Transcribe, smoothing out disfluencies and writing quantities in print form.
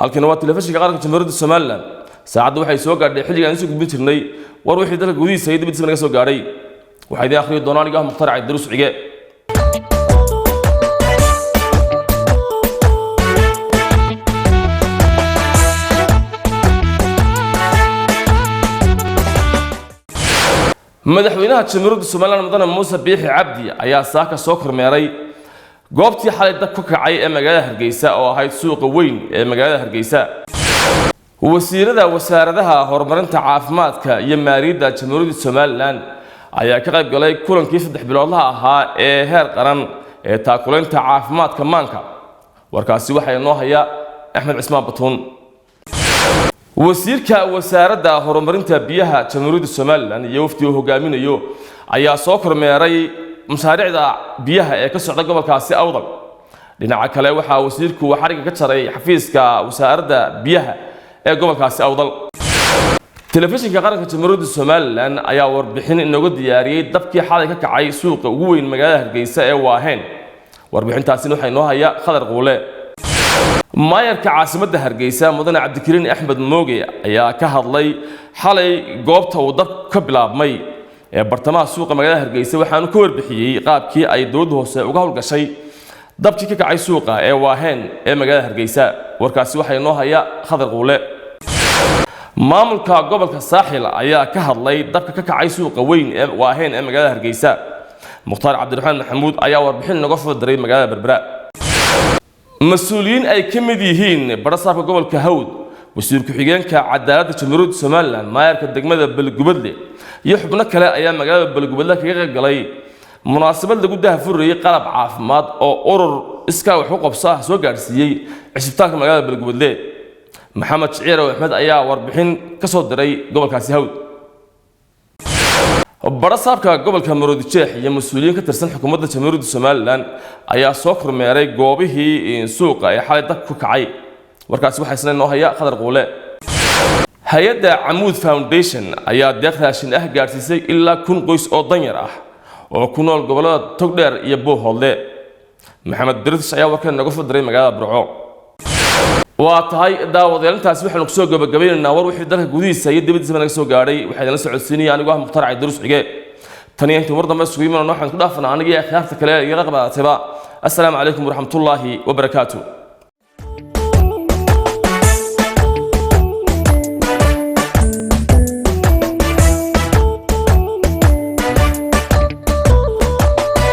halkana waa telefishinka qaranka Jamhuuriyadda Soomaaliland saacadu waxay soo gaadhay xilliga aan soo gudbin jirnay war wixii dalka gudihiisa iyo dibadda naga soo gaadhay waxay idin akhriyo doonaan aniga Mukhtaar Cabdiruus Cige madaxweynaha Jamhuuriyadda Soomaaliland Mudane Muuse Biixi Cabdi ayaa saaka soo kormeeray goobtii xalay dad ku kacay ee magaalada Hargeysa oo ahayd suuqa weyn ee magaalada Hargeysa wasiirada wasaaradaha horumarinta caafimaadka iyo maaliyadda Jamhuuriyadda Soomaaliland ayaa ka qayb galay kulankii 3 biloodlaha ahaa ee heer qaran ee taakuleynta caafimaadka maanka warkaasi waxa inoo haya Axmed Cismaan Batuun wasiirka wasaaradda horumarinta biyaha Jamhuuriyadda Soomaaliland iyo wafdi uu hogaaminayo ayaa soo kormeeray mashaariicda biyaha ee ka socda gobolkaasi Awdal dhinaca kale waxa wasiirku xariga ka jaray xafiiska wasaaradda biyaha ee gobolkaasi Awdal telefishinka qaranka Jamhuuriyadda Soomaaliland ayaa warbixin inooga diyaariyay dabkii xalay ka kacay suuqa ugu weyn magaalada Hargeysa ee Waaheen warbixintaasina waxa inoo haya Khadar Quule maayarka caasimadda Hargeysa Mudane Cabdikariin Axmed Mooge ayaa ka hadlay xalay goobta uu dab ka bilaabmay ee bartamaha suuqa magaalada Hargeysa waxaanu ka warbixiyay qaabkii ay dawladda hoose uga howlgashay dabkii ka kacay suuqa ee Waaheen ee magaalada Hargeysa warkaasi waxa inoo haya Khadar Quule maamulka gobolka Saaxil ayaa ka hadlay dabka ka kacay suuqa weyn ee Waaheen ee magaalada Hargeysa Mukhtaar Cabdiraxmaan Maxamuud ayaa warbixin naga soo diray magaalada Berbera مسؤولين أي كمديهين برصاف قبل كهود وسير كحجانك عدالة جمهورية سوماليلاند ما يركض دقمة بالجبلة يحبنا كلا أيام مجال بالجبلة كيغا قلي مناسبة اللي قدها فري قلب عافمات أو أورر إسكا وحقوق بصح سو جارسية عشبتاك مجال بالجبلة محمد شعير وأحمد أيا وربحين كسود دري قبل كاسيهود برصافka gobolka Maroodijeex iyo mas'uuliyiin ka tirsan xukuumadda Jamhuuriyadda Soomaaliland ayaa soo kormeeray goobihii suuqa ee xalay dad ku kacay warkaasi waxa isna noo haya Khadar Quule hay'adda Amuud Foundation ayaa deeq raashin ah gaarsiisay ilaa 1,000 qoys oo danyar ah oo ku nool gobolada Togdheer iyo Buuhoodle Maxamed Diris ayaa warkan naga soo diray magaalada Burco waa tahay daawadayaashaasi waxaanu ku soo gabagabeynaa war wixii dalka gudihiisa iyo dibadda naga soo gaadhay waxay la socodsiinayaan anigu Mukhtaar Cabdiruus Cige tan iyo intii war dambe isugu yimaano waxaan ku dhaafnaa aniga iyo akhyaarta kale ee iga qabatayba assalaamu calaykum waraxmatullaahi wabarakaatuh